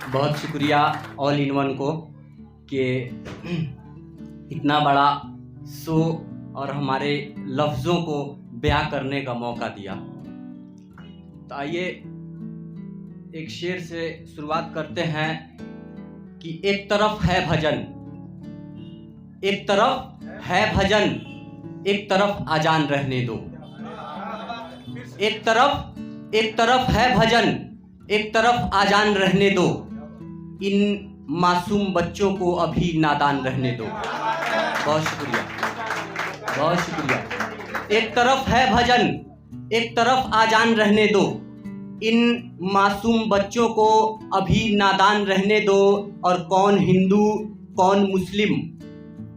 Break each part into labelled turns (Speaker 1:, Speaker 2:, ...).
Speaker 1: बहुत शुक्रिया all in one को कि इतना बड़ा शो और हमारे लफ्ज़ों को बयां करने का मौका दिया। तो आइए एक शेर से शुरुआत करते हैं कि एक तरफ है भजन, एक तरफ है भजन, एक तरफ आजान रहने दो। एक तरफ है भजन, एक तरफ आजान रहने दो। इन मासूम बच्चों को अभी नादान रहने दो। बहुत शुक्रिया, बहुत शुक्रिया। एक तरफ है भजन, एक तरफ आजान रहने दो। इन मासूम बच्चों को अभी नादान रहने दो। और कौन हिंदू कौन मुस्लिम,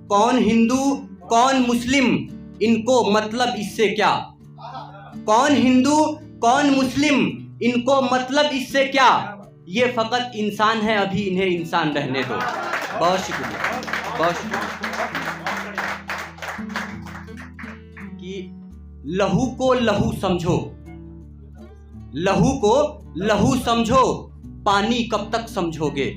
Speaker 1: कौन हिंदू कौन मुस्लिम, इनको मतलब इससे क्या। कौन हिंदू कौन मुस्लिम, इनको मतलब इससे क्या। ये फकत इंसान है, अभी इन्हें इंसान रहने दो। बहुत शुक्रिया, बहुत शुक्रिया। कि लहू को लहू समझो, लहू को लहू समझो, पानी कब तक समझोगे।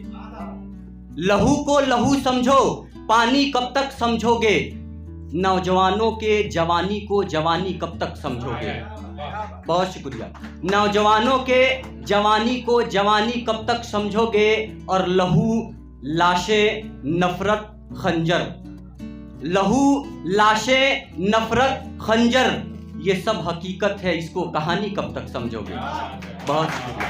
Speaker 1: लहू को लहू समझो, पानी कब तक समझोगे। नौजवानों के जवानी को जवानी कब तक समझोगे। बहुत शुक्रिया। नौजवानों के जवानी को जवानी कब तक समझोगे। और लहू लाशें नफरत खंजर, लहू लाशें नफरत खंजर, ये सब हकीकत है, इसको कहानी कब तक समझोगे। बहुत शुक्रिया।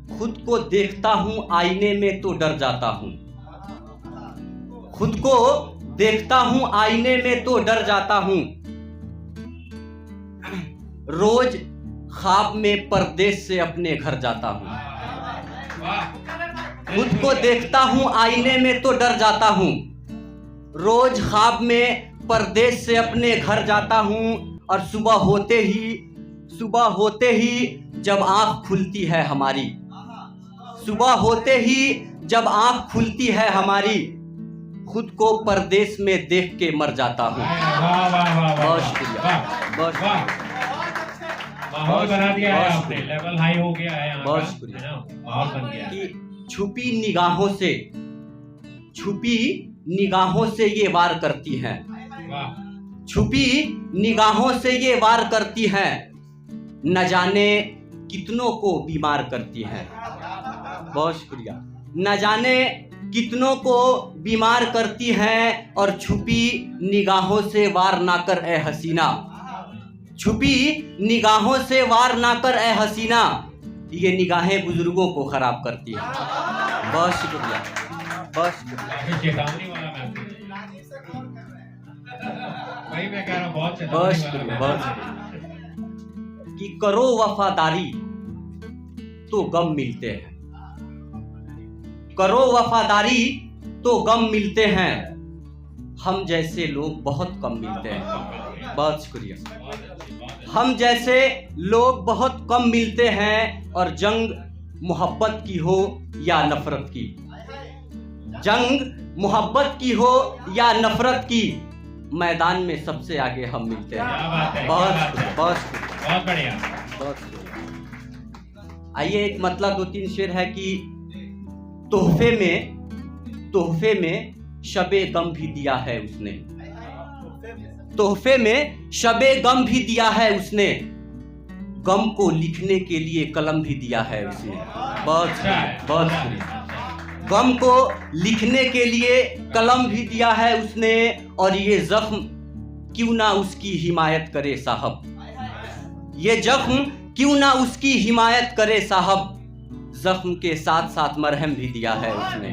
Speaker 1: खुद को देखता हूं आईने में तो डर जाता हूं। खुद को देखता हूं आईने में तो डर जाता हूं। रोज ख्वाब में परदेश से अपने घर जाता हूं। खुद को देखता हूं आईने में तो डर जाता हूं। रोज ख्वाब में परदेश से अपने घर जाता हूं। और सुबह होते ही जब आंख खुलती है हमारी, सुबह होते ही जब आंख खुलती है हमारी, खुद को परदेश में देख के मर जाता हूँ। बहुत शुक्रिया, बहुत शुक्रिया।
Speaker 2: माहौल बना दिया है आपने, लेवल हाई हो गया है।
Speaker 1: बहुत शुक्रिया।
Speaker 2: माहौल बन गया
Speaker 1: कि छुपी निगाहों से ये वार करती हैं। छुपी निगाहों से ये वार करती हैं। न जाने कितनों को बीमार करती हैं। बहुत शुक्रिया। न जाने कितनों को बीमार करती हैं। और छुपी निगाहों से वार ना कर ए हसीना, छुपी निगाहों से वार ना कर ए हसीना, ये निगाहें बुजुर्गों को खराब करती हैं। बहुत शुक्रिया, बहुत शुक्रिया।
Speaker 2: चेतावनी वाला मैसेज, वही मैं कह रहा हूं, बहुत
Speaker 1: बहुत शुक्रिया, बहुत शुक्रिया। कि करो वफादारी तो गम मिलते हैं, करो वफादारी तो गम मिलते हैं। हम जैसे लोग बहुत कम मिलते हैं। बहुत शुक्रिया। हम जैसे लोग बहुत कम मिलते हैं। और जंग मोहब्बत की हो या नफरत की, जंग मोहब्बत की हो या नफरत की, मैदान में सबसे आगे हम मिलते हैं। बहुत शुक्रिया, बहुत शुक्रिया,
Speaker 2: बहुत बढ़िया,
Speaker 1: बहुत शुक्रिया। आइए एक मतलब 2-3 शेर है कि तोहफे में शबे गम भी दिया है उसने। तोहफे में शबे गम भी दिया है उसने। गम को लिखने के लिए कलम भी दिया है उसने। बहुत शुक्रिया, बहुत शुक्रिया। गम को लिखने के लिए कलम भी दिया है उसने। और ये जख्म क्यों ना उसकी हिमायत करे साहब, ये जख्म क्यों ना उसकी हिमायत करे साहब। जख्म के साथ साथ मरहम भी दिया है उसने।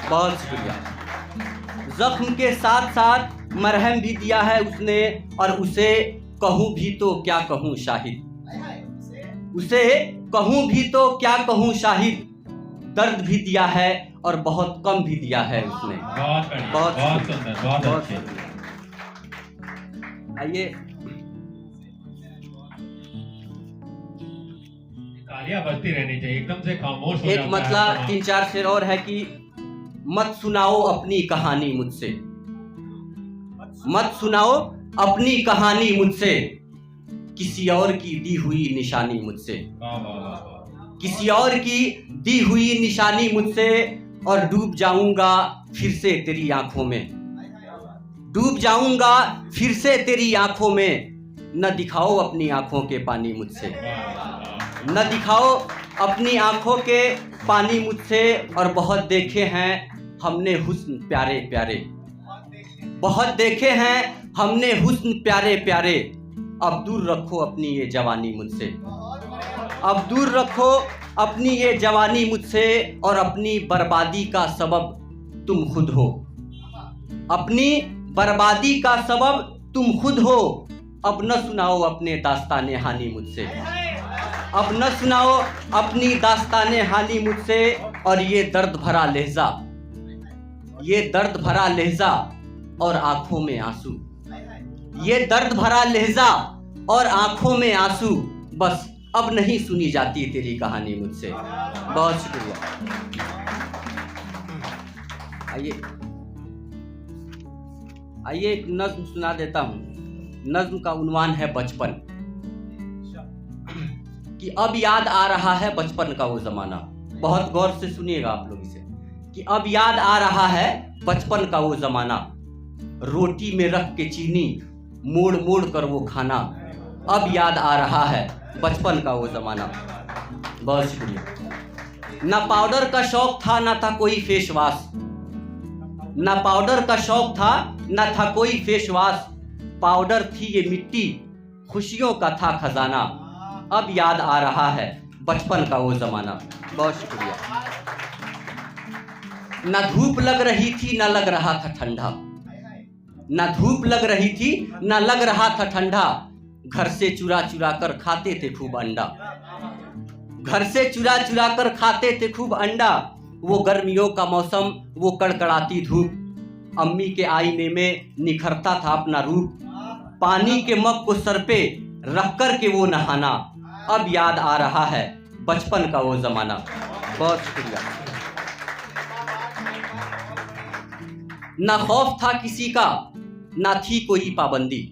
Speaker 1: बहुत शुक्रिया। जख्म के साथ साथ मरहम भी दिया है उसने। और उसे कहूँ भी तो क्या कहूँ शाहिद, उसे कहूँ भी तो क्या कहूँ शाहिद। दर्द भी दिया है और बहुत कम भी दिया है उसने।
Speaker 2: बहुत बढ़िया, बहुत सुंदर, बहुत अच्छे।
Speaker 1: आइए
Speaker 2: तालियां बजती रहनी चाहिए, एकदम से खामोश हो
Speaker 1: एक
Speaker 2: जाता है।
Speaker 1: मतलब 3-4 शेर और है कि मत सुनाओ अपनी कहानी मुझसे, मत सुनाओ अपनी कहानी मुझसे। किसी और की दी हुई निशानी मुझसे,
Speaker 2: वाह वाह वाह वाह।
Speaker 1: किसी और की दी हुई निशानी मुझसे, और डूब जाऊंगा फिर से तेरी आंखों में, डूब जाऊंगा फिर से तेरी आंखों में। न दिखाओ अपनी आंखों के पानी मुझसे, न दिखाओ अपनी आंखों के पानी मुझसे। और बहुत देखे हैं हमने हुस्न प्यारे प्यारे, बहुत देखे हैं हमने हुस्न प्यारे प्यारे। अब दूर रखो अपनी ये जवानी मुझसे, अब दूर रखो अपनी ये जवानी मुझसे। और अपनी बर्बादी का सबब तुम खुद हो, अपनी बर्बादी का सबब तुम खुद हो। अब न सुनाओ अपने दास्ताने हानि मुझसे, अब न सुनाओ अपनी दास्ताने हानि मुझसे। और ये दर्द भरा लहजा, ये दर्द भरा लहजा और आंखों में आंसू, ये दर्द भरा लहजा और आंखों में आंसू। बस अब नहीं सुनी जाती तेरी कहानी मुझसे। बहुत शुक्रिया। आइए आइए एक नज्म सुना देता हूं। नज्म का उन्वान है बचपन। कि अब याद आ रहा है बचपन का वो जमाना। बहुत गौर से सुनिएगा आप लोग इसे। कि अब याद आ रहा है बचपन का वो जमाना, रोटी में रख के चीनी मोड़ मोड़ कर वो खाना। अब याद आ रहा है बचपन का वो जमाना। बहुत शुक्रिया। ना पाउडर का शौक था ना था कोई फेस वॉश, ना पाउडर का शौक था ना था कोई फेस वॉश। पाउडर थी ये मिट्टी, खुशियों का था खजाना। अब याद आ रहा है बचपन का वो जमाना। बहुत शुक्रिया। ना धूप लग रही थी ना लग रहा था ठंडा, ना धूप लग रही थी ना लग रहा था ठंडा। घर से चुरा चुरा कर खाते थे खूब अंडा, घर से चुरा चुरा कर खाते थे खूब अंडा। वो गर्मियों का मौसम, वो कड़कड़ाती धूप, अम्मी के आईने में निखरता था अपना रूप। पानी के मग को सर पे रख कर के वो नहाना। अब याद आ रहा है बचपन का वो जमाना। बहुत शुक्रिया। ना खौफ था किसी का ना थी कोई पाबंदी,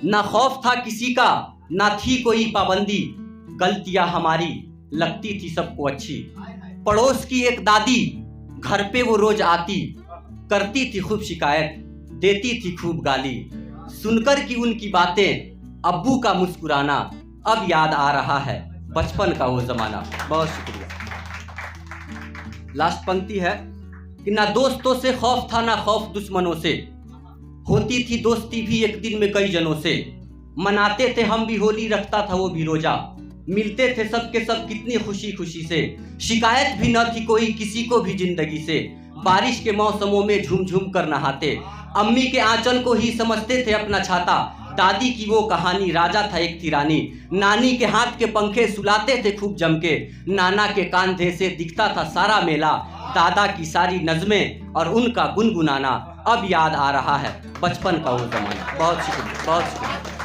Speaker 1: ना खौफ था किसी का ना थी कोई पाबंदी। गलतियां हमारी लगती थी सबको अच्छी, पड़ोस की एक दादी घर पे वो रोज आती, करती थी खूब शिकायत देती थी खूब गाली। सुनकर की उनकी बातें अब्बू का मुस्कुराना। अब याद आ रहा है बचपन का वो जमाना। बहुत शुक्रिया। लास्ट पंक्ति है कि ना दोस्तों से खौफ था ना खौफ दुश्मनों से, होती थी दोस्ती भी एक दिन में कई जनों से। मनाते थे हम भी होली, रखता था वो भी रोजा, मिलते थे सबके सब कितनी खुशी खुशी से। शिकायत भी न थी कोई किसी को भी जिंदगी से, बारिश के मौसमों में झूम झूम कर नहाते। अम्मी के आंचल को ही समझते थे अपना छाता, दादी की वो कहानी राजा था एक थी रानी। नानी के हाथ के पंखे सुलाते थे खूब जम के, नाना के कांधे से दिखता था सारा मेला। दादा की सारी नज़में और उनका गुनगुनाना। अब याद आ रहा है बचपन का वो जमाना। बहुत शुक्रिया, बहुत शुक्रिया।